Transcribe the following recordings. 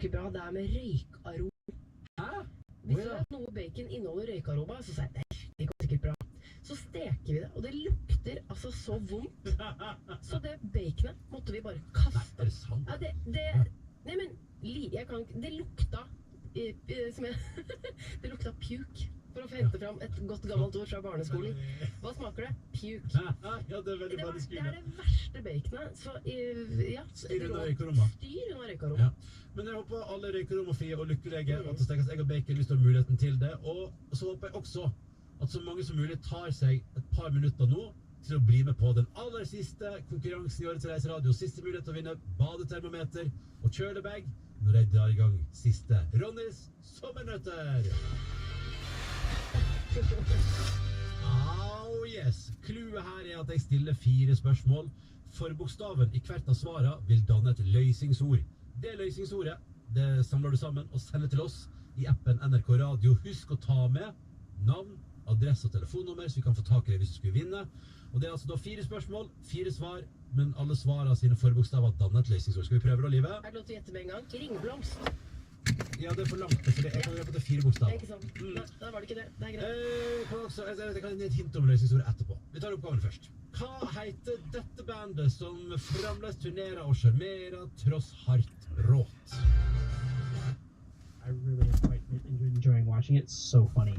smaker bra, det med røykaroma. Hæ? Hvis noe bacon inneholder røykaroma, så sier jeg, det går sikkert bra. Så steker vi det, og det lukter altså så vondt. Så det baconet måtte vi bare kaste. Nei, det sant? Ja, nei, men jeg kan ikke, det lukta, det lukta puke. For å hente fram et godt gammelt ord fra barneskolen. Hva smaker det? Puke. Ja, det veldig bra det er det verste baconet. Så, ja. Styr unna røykaroma. Styr unna røykaroma. Ja. Men jeg håper alle røykaromafrie og lykkelige at det stekes egg og bacon hvis du har muligheten til det. Og så håper jeg også at så mange som mulig tar seg et par minutter nå til å bli med på den aller siste konkurransen i Årets Reiseradio. Siste mulighet til å vinne badetermometer og kjølebag når jeg drar i gang siste Ronnys sommernøtter. Oh yes. Clouet her er at jeg stiller 4 spørsmål. Forbokstaven i hvert av svarene vil danne et løysingsord. Det løysingsordet, det samler du sammen og sender til oss i appen NRK Radio. Husk å ta med navn, adresse og telefonnummer, så vi kan få tak i det hvis du skulle vinne. Og det er altså da 4 spørsmål, 4 svar, men alle svarene sine forbokstaver danner et løysingsord. Skal vi prøve det, Live? Er det lov til å gjette med en gang? Ringblomst. Ja, det er for langt, for jeg kan gjøre på det 4 bokstaver. Ikke sant? Da var det ikke det. Det er greit. Jeg kan gi et hint om løsningsordet etterpå. Vi tar oppgaven først. Hva heter dette bandet som fremdeles turnerer og sjarmerer tross hardt råt? I really quite enjoying watching it. It's so funny.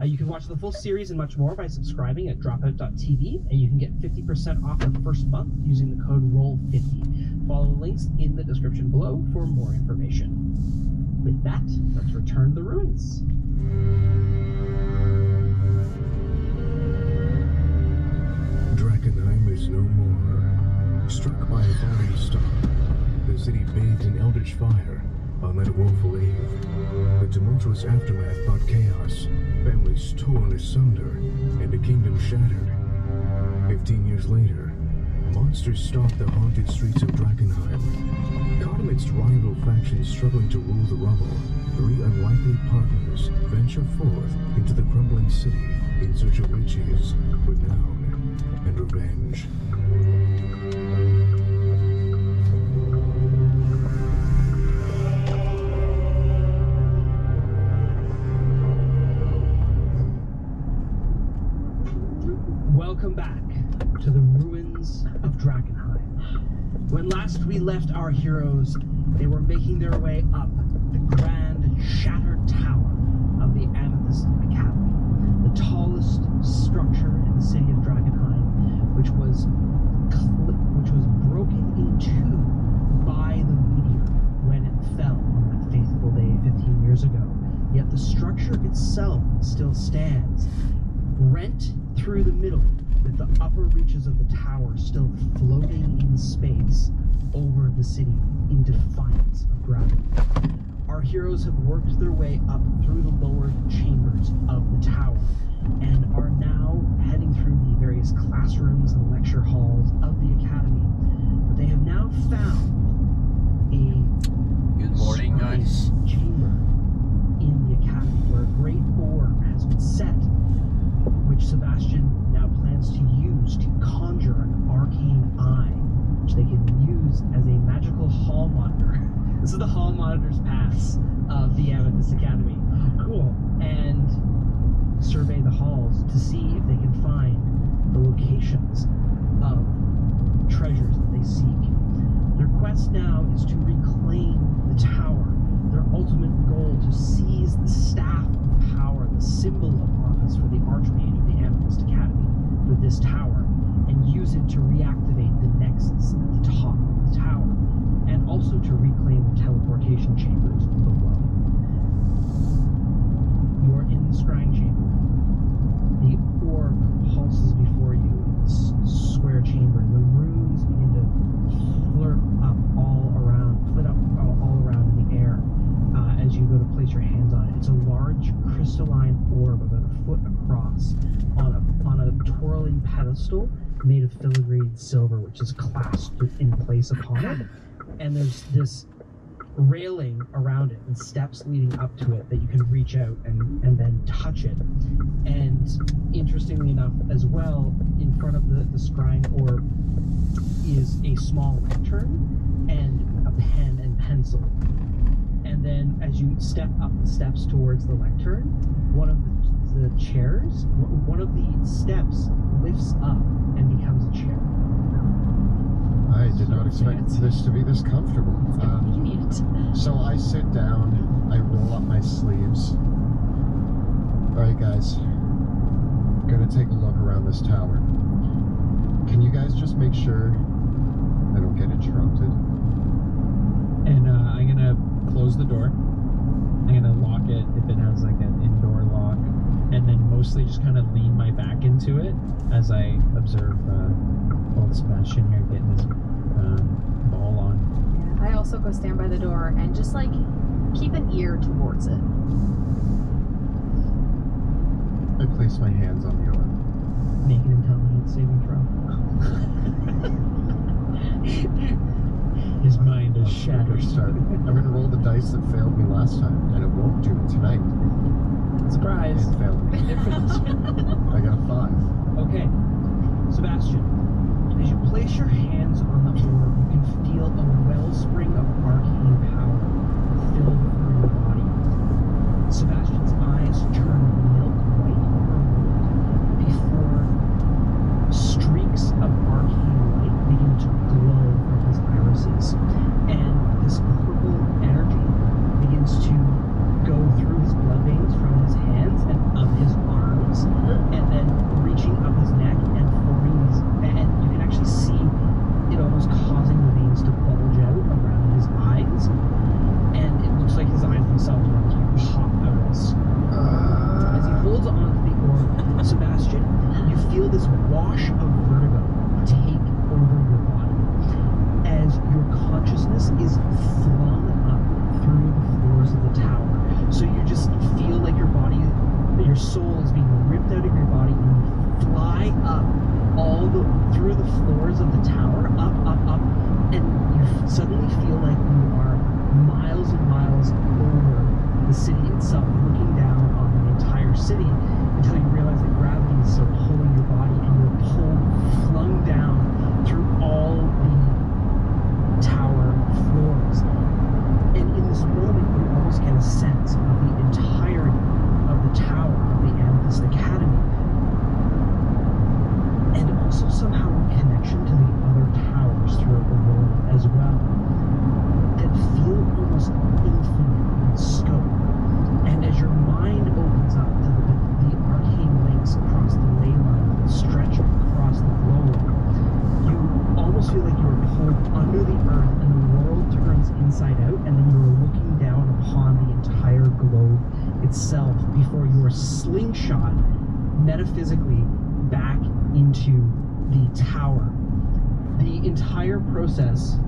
You can watch the full series and much more by subscribing at dropout.tv, and you can get 50% off the first month using the code ROLL50. Follow the links in the description below for more information. With that, let's return to the ruins. Drakenheim is no more. Struck by a falling star, the city bathed in eldritch fire amid a woeful eve. The tumultuous aftermath brought chaos, families torn asunder, and a kingdom shattered. 15 years later, monsters stalk the haunted streets of Drakenheim. Caught amidst rival factions struggling to rule the rubble, 3 unlikely partners venture forth into the crumbling city in search of riches, renown, and revenge. Welcome back to the ruins of Drakenheim. When last we left our heroes, they were making their way up the grand, shattered tower of the Amethyst Academy, the tallest structure in the city of Drakenheim, which was broken in two by the meteor when it fell on that fateful day 15 years ago. Yet the structure itself still stands, rent through the middle, with the upper reaches of the tower still floating in space over the city in defiance of gravity. Our heroes have worked their way up through the lower chambers of the tower and are now heading through the various classrooms and lecture halls of the academy. But they have now found a Good morning, guys. chamber in the academy where a great orb has been set, which Sebastian now plans to use to conjure an arcane eye, which they can use as a magical hall monitor. This is the hall monitor's pass of the Amethyst Academy. Cool. And survey the halls to see if they can find the locations of treasures that they seek. Their quest now is to reclaim the tower, their ultimate goal to seize the staff of power, the symbol of office for the Archmage of the Amethyst Academy, for this tower, and use it to reactivate the nexus at the top of the tower, and also to reclaim the teleportation chambers below. You are in the scrying chamber. The orb pulses before you in this square chamber, and the runes begin to flit up all around in the air as you go to place your hands on it. It's a large crystalline orb about a foot across on a twirling pedestal made of filigreed silver, which is clasped in place upon it. And there's this railing around it and steps leading up to it that you can reach out and then touch it. And interestingly enough as well, in front of the scrying orb is a small lantern and a pen and pencil. then as you step up the steps towards the lectern, one of the chairs, one of the steps lifts up and becomes a chair. I did not expect this to be this comfortable. Convenient. So I sit down, I roll up my sleeves. Alright guys, gonna take a look around this tower. Can you guys just make sure I don't get interrupted? And I'm gonna close the door. I'm gonna lock it if it has like an indoor lock, and then mostly just kind of lean my back into it as I observe old Sebastian here getting his ball on. Yeah, I also go stand by the door and just like keep an ear towards it. I place my hands on the arm. Make an intelligence saving throw. His mind is shattered. I'm gonna roll the dice that failed me last time, and it won't do it tonight. Surprise! It failed me. I got a 5. Okay, Sebastian, as you place your hands on the orb, you can feel a wellspring of arcane power fill through your body. Sebastian's eyes turn milk white for a moment before streaks of arcane light begin to glow from his irises, and this purple energy begins to go through his blood veins from his hands and up his arms, and then reaching up his neck and forming these, and you can actually see it almost causing the veins to bulge out around his eyes, and it looks like his eyes themselves are almost like pop out. As he holds on to the orb, Sebastian, you feel this wash of vertigo take over your body as your consciousness is flung up through the floors of the tower. So you just feel like your body, your soul is being ripped out of your body, and you fly up through the floors of the tower, up, and you suddenly feel like you are miles and miles over the city itself, looking down on the entire city, until you realize that gravity is still pulling your body, and you're flung down through all the tower floors. And in this moment, you almost get a sense of the entirety of the tower of the Amethyst Academy, and also somehow a connection to the other towers throughout the world as well, that feel almost infinite in scope. And as your mind opens up to the arcane links across the ley line that stretch across the globe, you almost feel like you are pulled under the earth and the world turns inside out, and then you are looking down upon the entire globe itself before you are slingshot metaphysically back into the tower. The entire process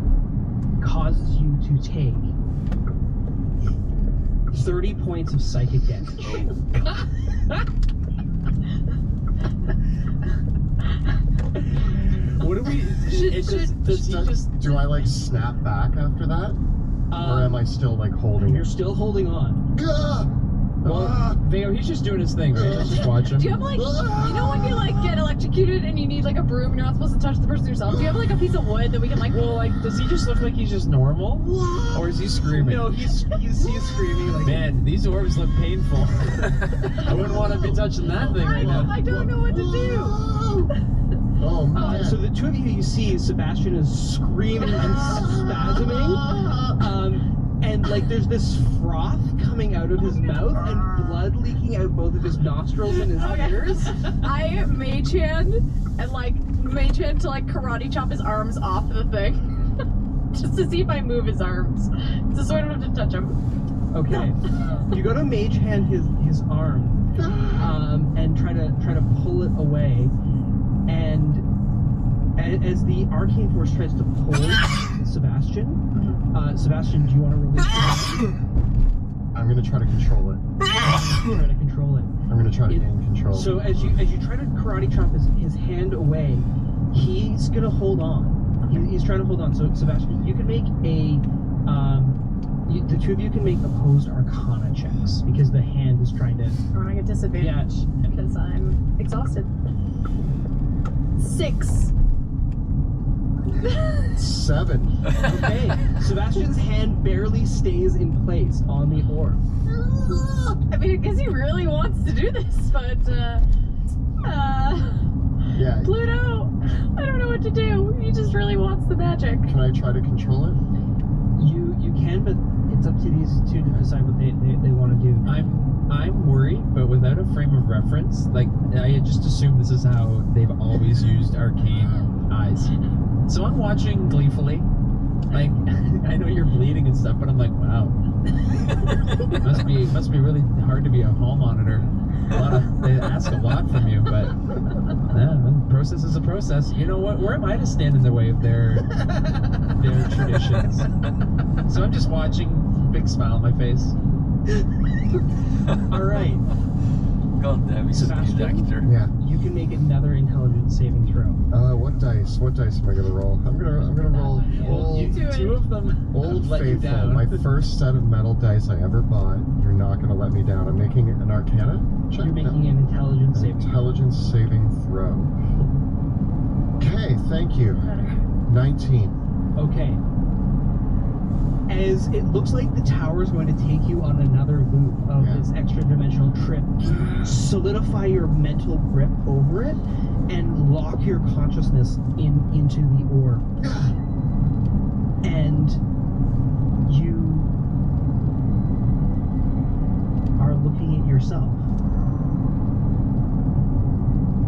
causes you to take 30 points of psychic damage. What do we? Do I like snap back after that? Or am I still like holding You're it? still holding on. Well, Veo, he's just doing his thing, right? Let's just watch him. Do you have like, you know when you like get electrocuted and you need like a broom and you're not supposed to touch the person yourself? Do you have like a piece of wood that we can like? Well, like, does he just look like he's just normal, or is he screaming? No, he's screaming like. Man, these orbs look painful. I wouldn't want to be touching that thing right now. I don't know what to do. Oh man. So the two of you see Sebastian is screaming and spasming, and like there's this froth coming out of his mouth and blood leaking out both of his nostrils and his ears. I mage hand and like mage hand to like karate chop his arms off the thing, just to see if I move his arms, just so I don't have to touch him. Okay, you go to mage hand his arm, and try to pull it away, and as the arcane force tries to pull Sebastian, Sebastian, do you want to release? I'm gonna try to control it. Try to control it. I'm gonna try to gain control. So as you try to karate chop his hand away, he's gonna hold on. He's trying to hold on. So Sebastian, you can make the two of you can make opposed Arcana checks because the hand is trying to. Or I get disadvantage because I'm exhausted. 6. 7. Okay, Sebastian's hand barely stays in place on the orb. I mean, I guess he really wants to do this, but Yeah. Pluto, I don't know what to do. He just really wants the magic. Can I try to control it? You can, but it's up to these two to decide what they want to do. I'm worried, but without a frame of reference, like I just assume this is how they've always used arcane eyes. So I'm watching gleefully. Like I know you're bleeding and stuff, but I'm like, wow. must be really hard to be a hall monitor. They ask a lot from you, but yeah, process is a process. You know what? Where am I to stand in the way of their traditions? So I'm just watching, big smile on my face. All right, God damn, he's a good Sebastian? actor. Yeah. you can make another intelligence saving throw. What dice? What dice am I gonna roll? I'm gonna roll old, Two of them old let you faithful. down. My first set of metal dice I ever bought. You're not gonna let me down. I'm making an Arcana check. You're making an intelligence saving. Intelligence saving throw. Okay, thank you. 19. Okay. As it looks like the tower is going to take you on another loop of Yeah. this extra dimensional trip, solidify your mental grip over it and lock your consciousness into the orb. And you are looking at yourself.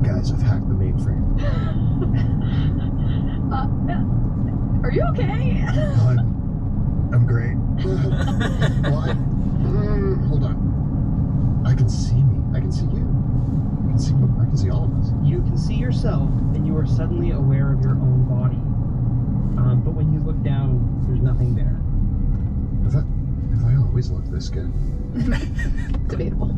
Guys, I've hacked the mainframe. Are you okay? I'm great. Well, hold on. I can see me. I can see you. I can see all of us. You can see yourself, and you are suddenly aware of your own body. But when you look down, there's nothing there. Have I always looked this good? Debatable.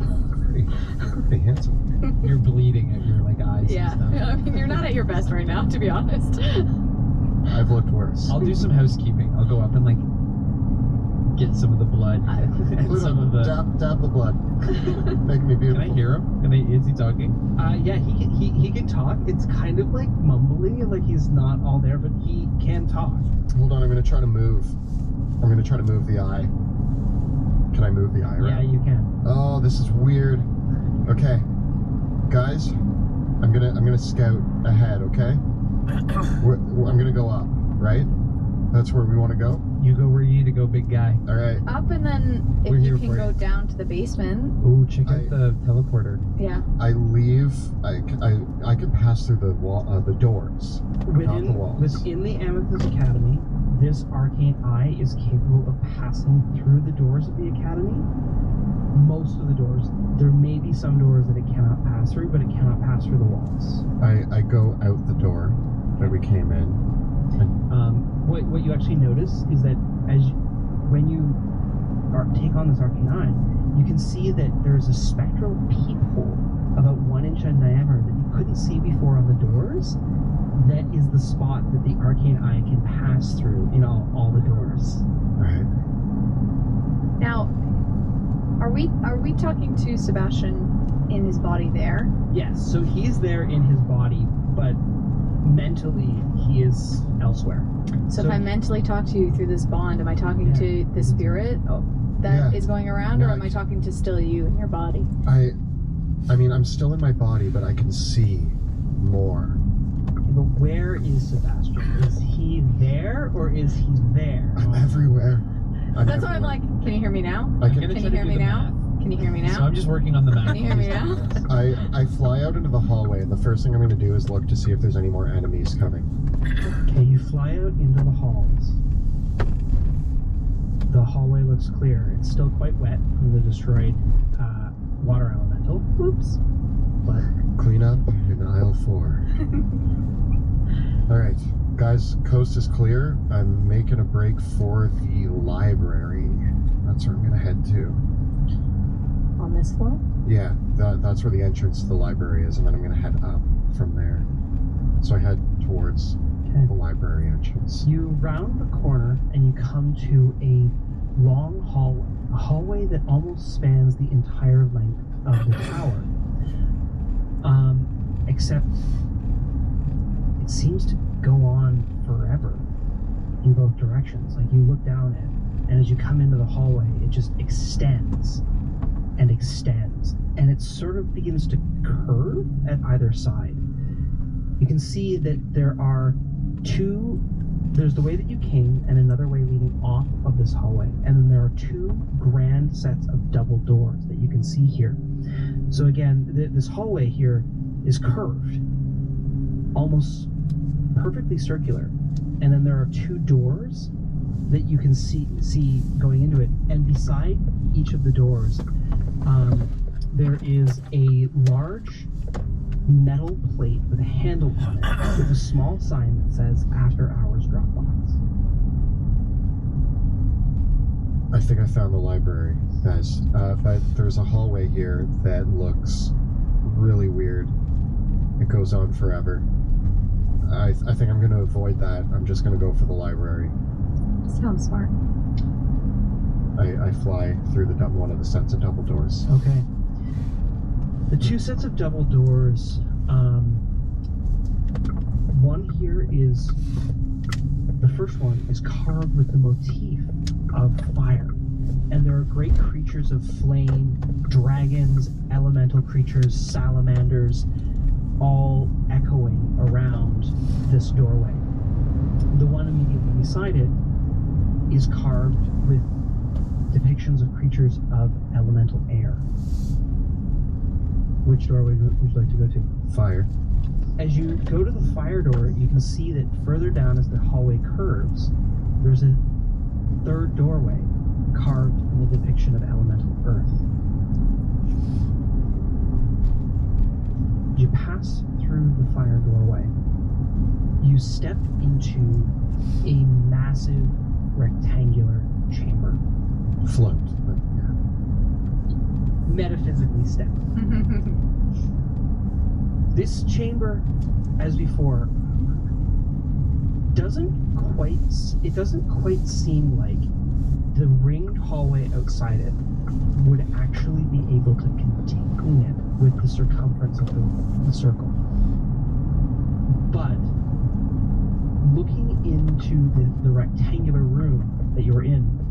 Pretty handsome. You're bleeding at your like eyes Yeah. and stuff. I mean, you're not at your best right now, to be honest. I've looked worse. I'll do some housekeeping. I'll go up and like get some of the blood and some of the. Dab the blood. Make me Can beautiful. I hear him? Is he talking? Yeah, he can talk. It's kind of like mumbly, like he's not all there, but he can talk. Hold on, I'm gonna try to move. I'm gonna try to move the eye. Can I move the eye Yeah, around? you can. Oh, this is weird. Okay, guys, I'm gonna scout ahead. Okay, I'm gonna go up. Right? That's where we want to go. You go where you need to go, big guy. All right. Up and then if We're you here can for go you. down to the basement. Ooh, check out I- the teleporter. Yeah. I leave. I can pass through the wall, the doors, not the walls. Within the Amethyst Academy, this arcane eye is capable of passing through the doors of the Academy. Most of the doors. There may be some doors that it cannot pass through, but it cannot pass through the walls. I go out the door that we came in. What you actually notice is that when you take on this arcane eye, you can see that there's a spectral peephole about 1 inch in diameter that you couldn't see before on the doors. That is the spot that the arcane eye can pass through in all the doors. All right. Now, are we talking to Sebastian in his body there? Yes, so he's there in his body, but mentally he is elsewhere. So if I mentally talk to you through this bond, am I talking to the spirit that is Yeah. going around, or Yeah. am I talking to still you in your body? I mean, I'm still in my body, but I can see more. But where is Sebastian? Is he there or is he there? I'm everywhere. That's why I'm like, can you hear me now? I I'm can. gonna Can try you to hear do me the now? math. Can you hear me So now? I'm just working on the math. Can you hear me now? I fly out into the hallway, and the first thing I'm going to do is look to see if there's any more enemies coming. Okay, you fly out into the halls. The hallway looks clear. It's still quite wet from the destroyed water elemental. Oops. But Clean up in aisle 4. All right, guys, coast is clear. I'm making a break for the library. That's where I'm going to head to. On this floor? Yeah, that's where the entrance to the library is, and then I'm going to head up from there. So I head towards the library entrance. you round the corner and you come to a long hallway. A hallway that almost spans the entire length of the tower. Except it seems to go on forever in both directions. Like, you look down it, and as you come into the hallway, it just extends and extends, and it sort of begins to curve at either side. You can see that there's the way that you came and another way leading off of this hallway, and then there are two grand sets of double doors that you can see here. So again, this hallway here is curved, almost perfectly circular, and then there are two doors that you can see going into it, and beside each of the doors there is a large metal plate with a handle on it with a small sign that says "After Hours Dropbox." I think I found the library, guys. But there's a hallway here that looks really weird. It goes on forever. I think I'm going to avoid that. I'm just going to go for the library. Sounds smart. I fly through one of the sets of double doors. Okay. The two sets of double doors, one here is, the first one is carved with the motif of fire. And there are great creatures of flame, dragons, elemental creatures, salamanders, all echoing around this doorway. The one immediately beside it is carved with depictions of creatures of elemental air. Which doorway would you like to go to? Fire. As you go to the fire door, you can see that further down as the hallway curves, there's a third doorway carved in the depiction of elemental earth. You pass through the fire doorway. You step into a massive rectangular chamber. Float, but yeah. Metaphysically step. This chamber, as before, doesn't quite seem like the ringed hallway outside it would actually be able to contain it with the circumference of the circle. But looking into the rectangular room that you're in,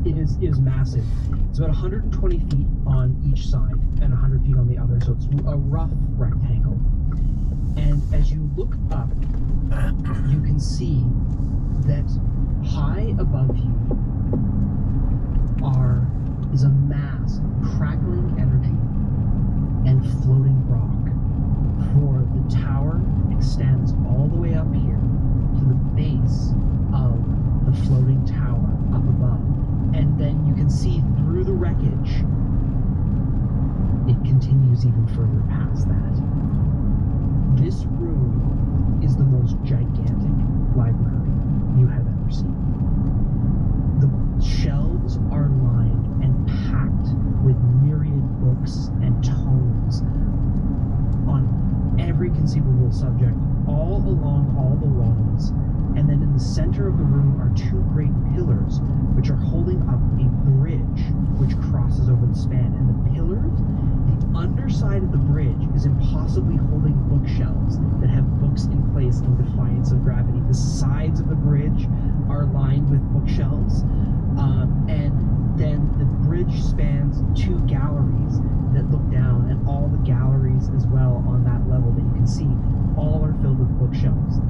it is massive. It's about 120 feet on each side and 100 feet on the other, so it's a rough rectangle. And as you look up, you can see that high above you is a mass of crackling energy and floating rock. For the tower extends all the way up here to the base of the floating tower up above. And then you can see through the wreckage, it continues even further past that. This room is the most gigantic library you have ever seen. The shelves are lined and packed with myriad books and tomes on every conceivable subject, all along all the walls. And then in the center of the room are two great pillars which are holding up a bridge which crosses over the span. And the pillars, the underside of the bridge is impossibly holding bookshelves that have books in place in defiance of gravity. The sides of the bridge are lined with bookshelves, and then the bridge spans two galleries that look down, and all the galleries as well on that level that you can see, all are filled with bookshelves.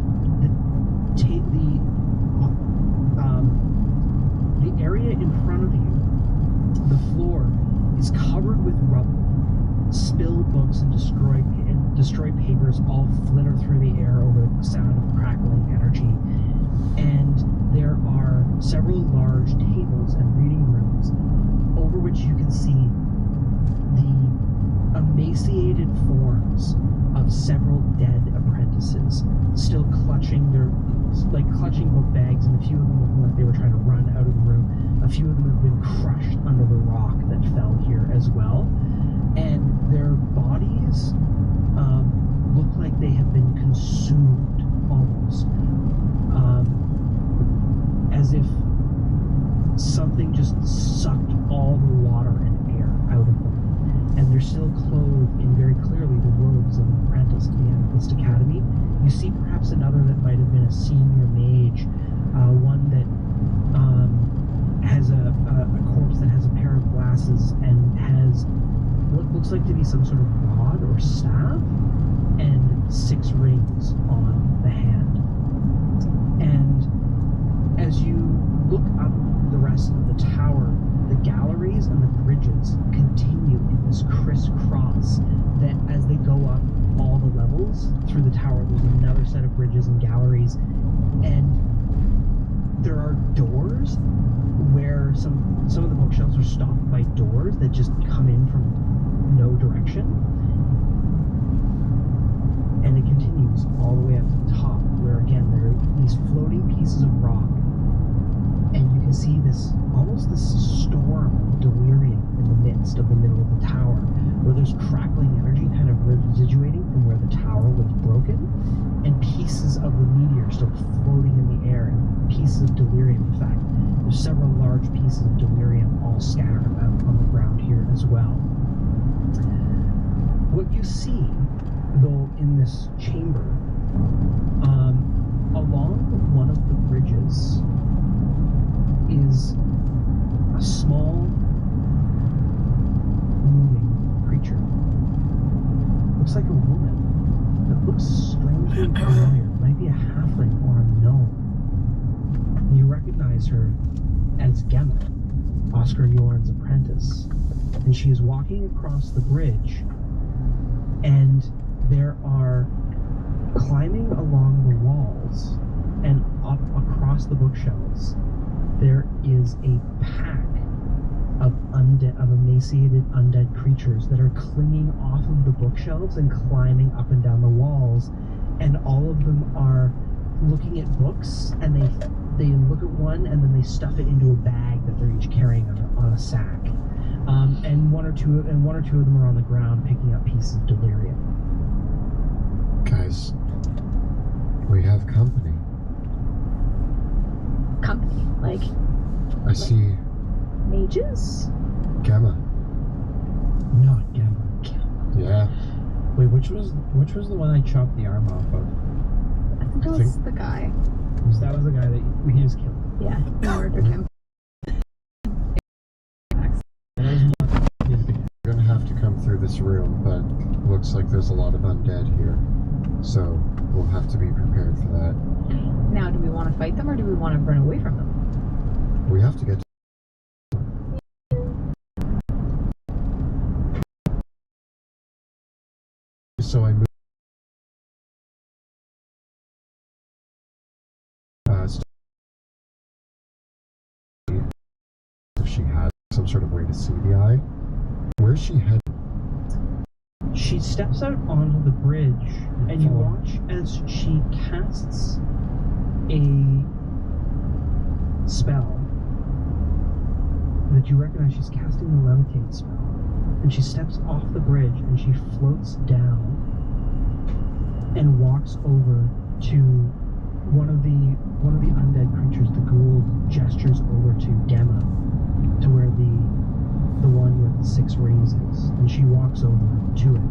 The area in front of you, the floor, is covered with rubble. Spilled books and destroyed papers all flitter through the air over the sound of crackling energy. And there are several large tables and reading rooms over which you can see the emaciated forms of several dead apprentices still clutching book bags, and a few of them looking like they were trying to run out of the room. A few of them have been crushed under the rock that fell here as well, and their bodies look like they have been consumed almost, as if something just sucked all the water and air out of them. And they're still clothed in very clearly the robes of an apprentice to the Amethyst Academy. You see perhaps another a senior mage, one that has a corpse that has a pair of glasses and has what looks like to be some sort of rod or staff and 6 rings on the hand. And as you look up the rest of the tower, the galleries and the bridges continue in this crisscross that as they go up all the levels through the tower, there's another set of bridges and galleries, and there are doors where some of the bookshelves are stopped by doors that just come in from no direction, and it continues all the way up to the top, where again there are these floating pieces of rock, and you can see this storm of delirium in the midst of the middle of the tower, where there's crackling energy kind of residuating from where the tower was broken, and pieces of the meteor still floating in the air, and pieces of delirium. In fact, there's several large pieces of delirium all scattered about on the ground here as well. What you see, though, in this chamber, along one of the bridges is a small moving creature. Looks like a woman that looks strangely familiar. It might be a halfling or a gnome. You recognize her as Gemma, Oscar Yorn's apprentice, and she is walking across the bridge, and there are, climbing along the walls and up across the bookshelves, there is a pack of emaciated undead creatures that are clinging off of the bookshelves and climbing up and down the walls, and all of them are looking at books, and they look at one and then they stuff it into a bag that they're each carrying on a sack, and one or two of them are on the ground picking up pieces of delirium. Guys, we have company. Company, like I see mages? Gemma. Not Gemma. Yeah. Wait, which was the one I chopped the arm off of? I think that was the guy. That was the guy that he was killed. Yeah, we murdered him. We're gonna have to come through this room, but looks like there's a lot of undead here, so we'll have to be prepared for that. Now, do we want to fight them or do we want to run away from them? We have to get to so I moved if she had some sort of way to see the eye. Where's she headed? She steps out onto the bridge, and you watch as she casts a spell that you recognize. She's casting the levitate spell, and she steps off the bridge and she floats down and walks over to one of the undead creatures. The ghoul gestures over to Gemma, to where the one with the 6 rings is, and she walks over to it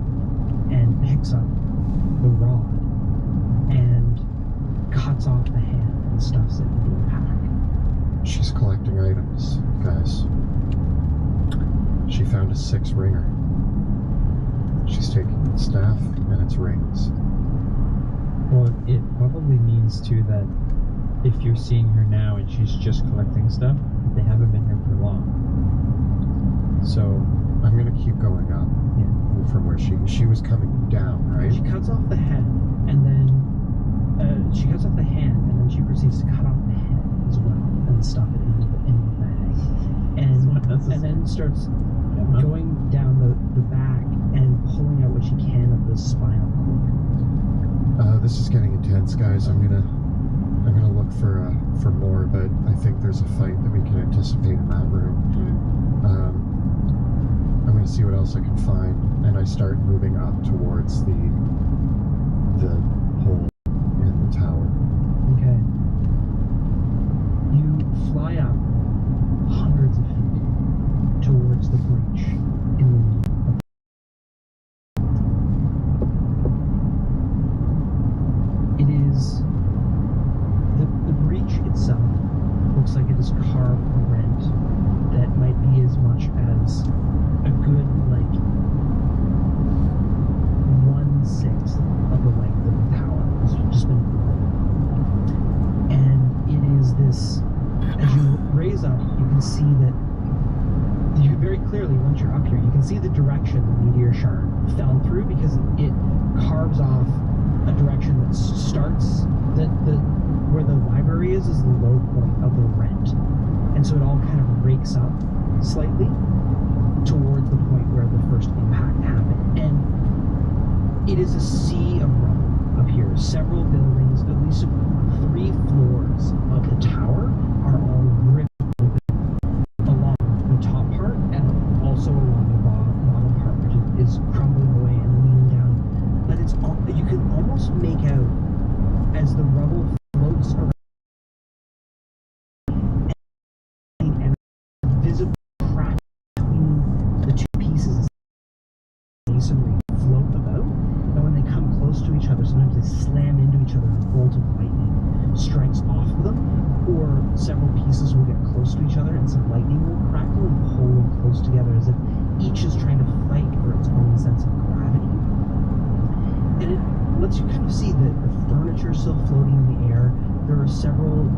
and picks up the rod and cuts off the hand and stuffs it into a pack. She's collecting items, guys. She found a 6 ringer. She's taking its staff and its rings. Well, it probably means too that if you're seeing her now and she's just collecting stuff, they haven't been here for long. So I'm gonna keep going up. Yeah. From where she was coming down, right? She cuts off the head, and then she cuts off the hand, and then she proceeds to cut off the head as well and stuff it into the bag, and then starts going down the back and pulling out what she can of the spinal cord. This is getting intense, guys. I'm gonna look for more, but I think there's a fight that we can anticipate in that room. I'm gonna see what else I can find, and I start moving up towards the hole in the tower. Okay. You fly up hundreds of feet towards the breach in the it is very clearly, once you're up here, you can see the direction the meteor shard fell through, because it carves off a direction that starts where the library is the low point of the rent, and so it all kind of rakes up slightly towards the point where the first impact happened. And it is a sea of rubble up here. Several buildings, at least 3 floors of the tower, are all ripped open along the top part, and also along the bottom part, which is crumbling away and leaning down. But it's you can almost make out, as the rubble floats around, and visible crack between the 2 pieces masonry float about, and when they come close to each other, sometimes they slam into each other and a bolt of lightning strikes off of them, or several pieces will get close to each other and some lightning will crackle and pull them close together, as if each is trying to fight for its own sense of gravity. And it lets you kind of see the furniture still floating in the air. There are several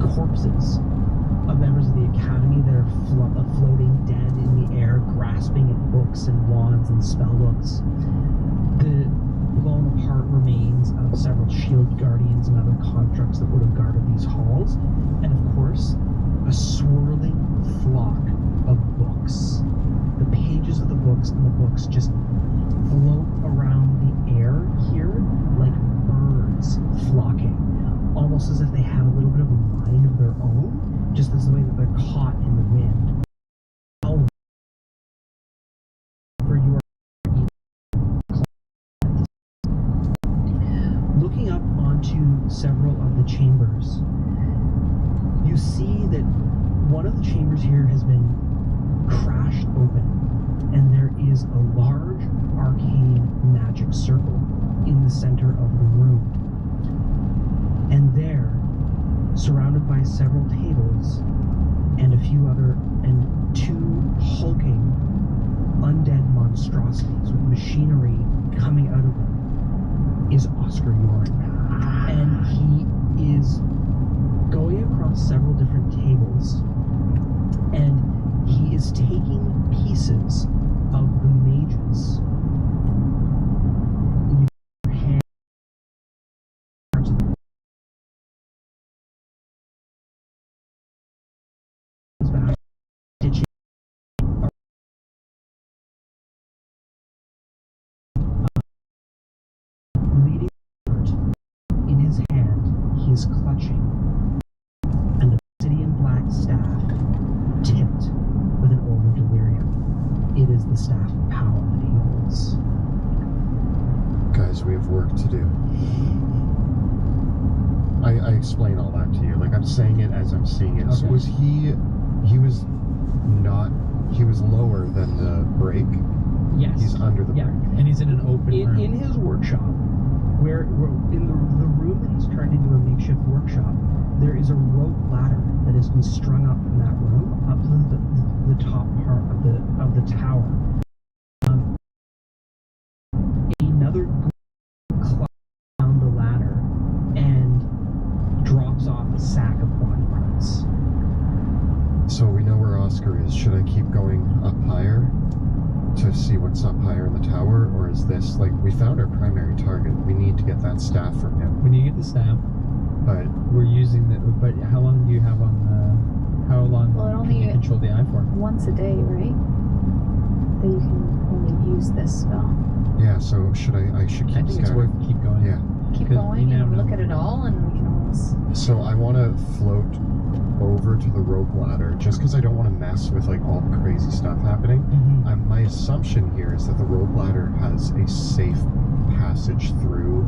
corpses of members of the academy that are floating dead in the air, grasping at books and wands and spell books. The blown apart remains of several shield guardians and other constructs that would have guarded these halls, and of course, a swirling flock of books. The pages of the books and the books just float around the air here like birds flocking, almost as if they have a little bit of a mind of their own, just as the way that they're caught in the wind. Looking up onto several of the chambers, you see that one of the chambers here has been crashed open, and there is a large arcane magic circle in the center of the room. And there, surrounded by several tables and and 2 hulking undead monstrosities with machinery coming out of them, is Oscar Yorn. And he is going across several different tables, and he is taking pieces of the mages. And you hand parts of the back, stitching leading forward. In his hand, he is clutching an obsidian black staff tipped with an orb of delirium. It is the staff of power that he holds. Guys, we have work to do. I explain all that to you. Like, I'm saying it as I'm seeing it. Okay. So was he was lower than the break? Yes. He's under the Yeah. break. And he's in an open room. In his workshop, where in the room that he's turned into a makeshift workshop, there is a rope ladder that has been strung up from that room up to the top part of the tower. Another climbs down the ladder and drops off a sack of body parts. So we know where Oscar is. Should I keep going up higher to see what's up higher in the tower, or is this, like, we found our primary target? We need to get that staff from him. We need to get the staff. But We're using the. But how long do you have on the? How long Well, it can only- you control the eye for? Once a day, right? That you can only use this spell. yeah, so should I should keep I think it's scanning. worth keep going. Yeah. Keep 'Cause going you never and look know. at it all, and we can always. So I want to float over to the rope ladder, just because I don't want to mess with, like, all the crazy stuff happening. My assumption here is that the rope ladder has a safe passage through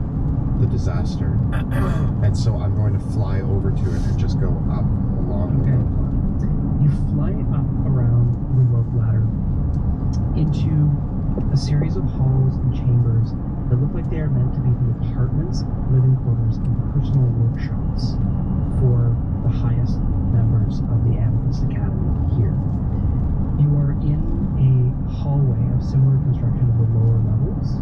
the disaster, and so I'm going to fly over to it and just go up along the Okay. rope ladder. You fly up around the rope ladder into a series of halls and chambers that look like they are meant to be the apartments, living quarters, and personal workshops for the highest members of the Amethyst Academy here. You are in a hallway of similar construction to the lower levels,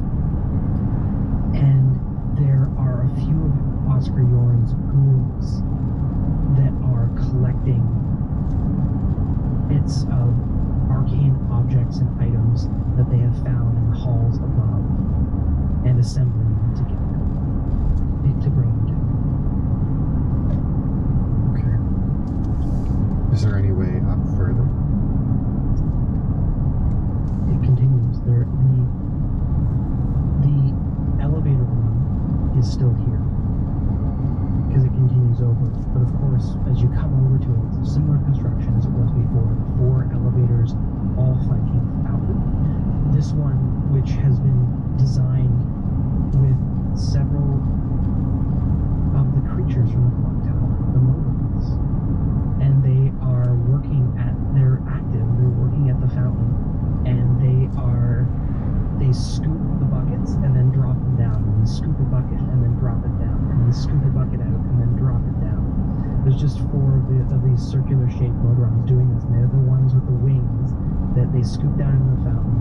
and there are a few of Oscar Yorn's ghouls that are collecting bits of arcane objects and items that they have found in the halls above and assembling them together to bring them down. Okay. Is there any way up further? It continues. The elevator room is still here because it continues over. But of course, as you come over to it, it's a similar construction as it was before. 4 elevators, all flanking the fountain. This one, which has been designed with several of the creatures from the clock tower, the motorways, and they're active. They're working at the fountain, and they scoop the buckets and then drop them down, and they scoop a bucket and then drop it down, and they scoop a bucket out and then drop it down. There's just 4 of these circular shaped motorons doing this, and they're the ones with the wings that they scoop down into the fountain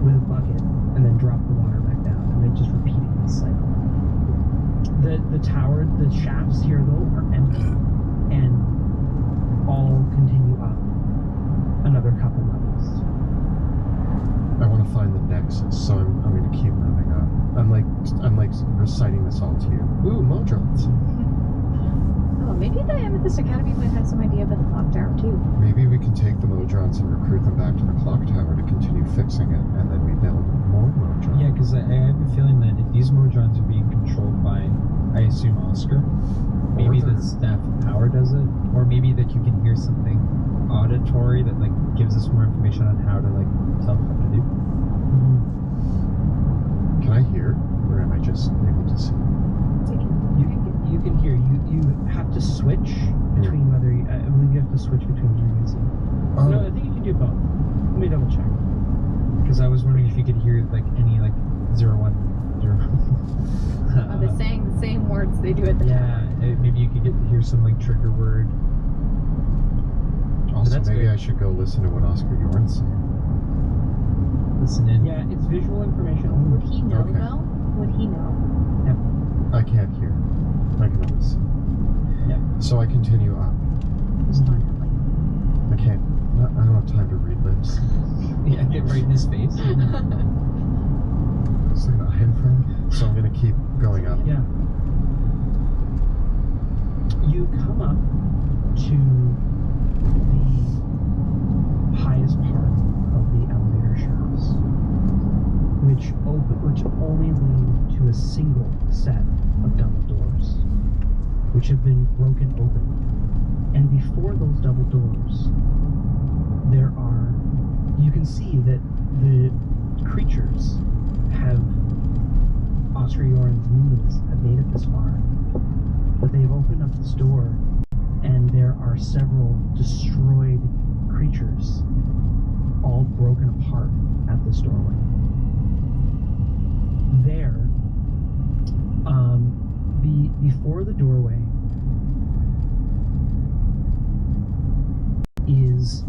with a bucket and then drop the water back down, and they're just repeating this cycle. The tower, the shafts here though are empty and all continue up another couple levels. I want to find the nexus, so I'm going to keep moving up. I'm like reciting this all to you. Ooh, Modrons. Oh, maybe the Amethyst Academy might have some idea about the clock tower too. Maybe we can take the Modrons and recruit them back to the clock tower to continue fixing it, and then we build more Modrons. Yeah, because I have a feeling that if these Modrons are being controlled by, I assume, Oscar, maybe the staff of power does it, or maybe that you can hear something auditory that like gives us more information on how to like tell them what to do. Can I hear, or am I just able to see? You can hear. You have to switch between whether I believe you have to switch between hearing and seeing. No, I think you can do both. Let me double check. Because I was wondering if you could hear like any like 0, 1, 0. Are they saying the same words they do at the Yeah, maybe you could hear some like trigger word. Also, maybe I should go listen to what Oscar Yorn's saying. Listen in. Yeah, it's visual information only. Would he know Okay. though? Would he know? I can't hear. I can only see. Yeah. So I continue up. Just find out, like, I can't. I don't have time to read lips. Yeah, get right in his face. Say that hand friend. So I'm gonna keep going up. Yeah. You come up to the highest part of the elevator shafts, which only lead to a single set of double doors, which have been broken open. And before those double doors, you can see that the creatures Oscar Yoren's minions have made it this far, but they've opened up this door, and there are several destroyed creatures, all broken apart at this doorway. There, before the doorway is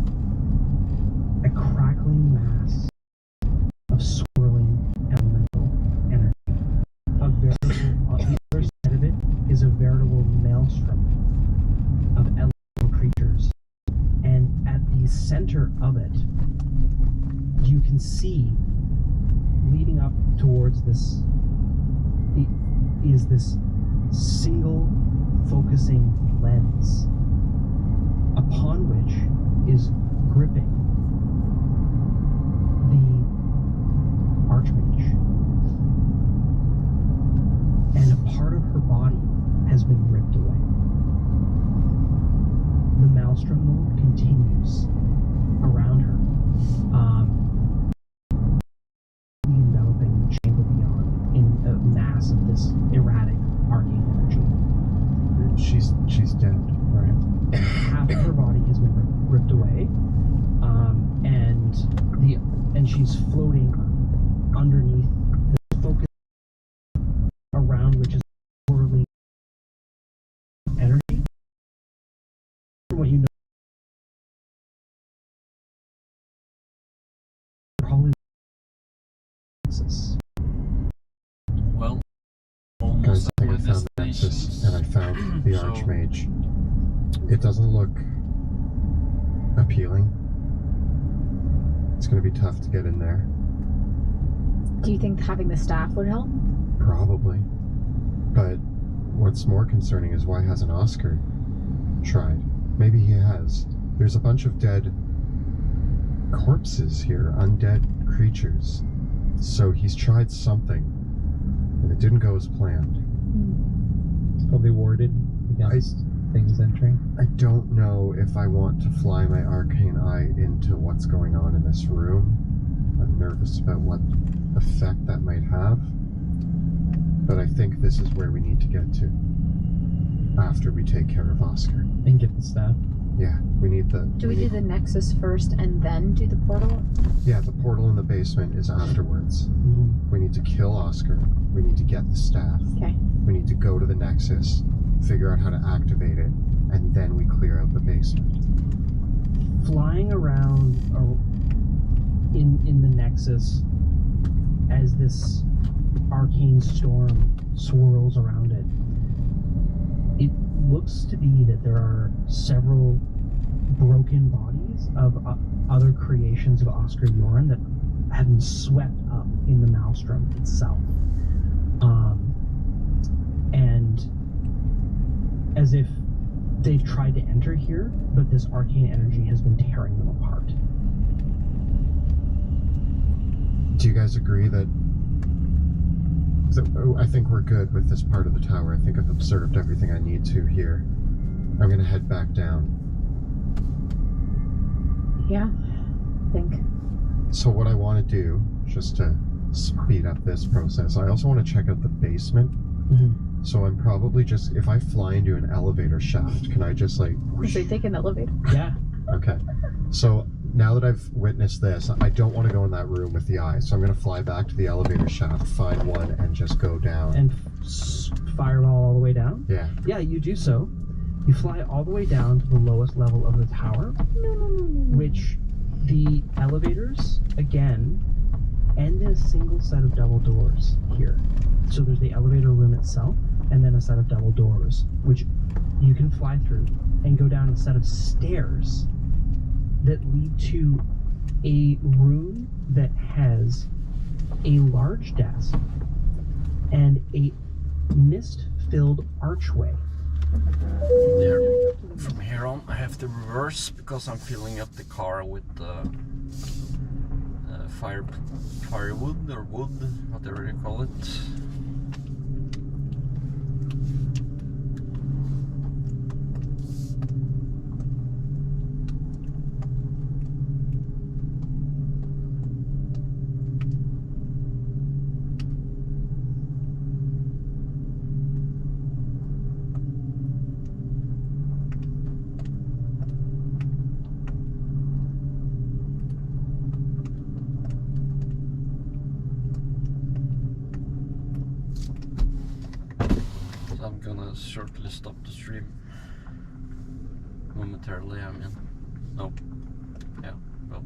a crackling mass of swirling elemental energy. The other side of it is a veritable maelstrom of elemental creatures, and at the center of it, you can see, leading up towards this, is this single focusing lens, upon which is gripping the Archmage, and a part of her body has been ripped away. The maelstrom though continues around her, enveloping the chamber beyond in a mass of this erratic arcane energy. She's dead, right? Half of her body has been ripped away, and she's floating underneath the focus around which is swirling energy. From what you know, probably Well, Guys, almost I think I at my found the Nexus, destinations. and I found the So- Archmage. It doesn't look appealing. It's going to be tough to get in there. Do you think having the staff would help? Probably. But what's more concerning is why hasn't Oscar tried? Maybe he has. There's a bunch of dead corpses here, undead creatures. So he's tried something, and it didn't go as planned. It's probably warded against things entering. I don't know if I want to fly my arcane eye into what's going on in this room. I'm nervous about what effect that might have. But I think this is where we need to get to after we take care of Oscar. And get the staff. Yeah, we need the... Do we do the Nexus first and then do the portal? Yeah, the portal in the basement is afterwards. Mm-hmm. We need to kill Oscar. We need to get the staff. Okay. We need to go to the Nexus, figure out how to activate it, and then we clear out the basement. Flying around in the Nexus as this arcane storm swirls around it, it looks to be that there are several broken bodies of other creations of Oscar Jorn that have been swept up in the maelstrom itself. And as if they've tried to enter here, but this arcane energy has been tearing them apart. Do you guys agree that I think we're good with this part of the tower? I think I've observed everything I need to here. I'm gonna head back down. Yeah, I think. So what I want to do, just to speed up this process, I also want to check out the basement. Mm-hmm. So I'm probably just, if I fly into an elevator shaft, can I just like... So you take an elevator. Yeah. Okay. So now that I've witnessed this, I don't want to go in that room with the eye. So I'm going to fly back to the elevator shaft, find one, and just go down. And fireball all the way down? Yeah. Yeah, you do so. You fly all the way down to the lowest level of the tower, which the elevators, again, end in a single set of double doors here. So there's the elevator room itself, and then a set of double doors, which you can fly through and go down a set of stairs that lead to a room that has a large desk and a mist-filled archway. There. From here on, I have to reverse because I'm filling up the car with firewood or wood, whatever you call it. I'm gonna shortly stop the stream momentarily. I mean, no, yeah, well.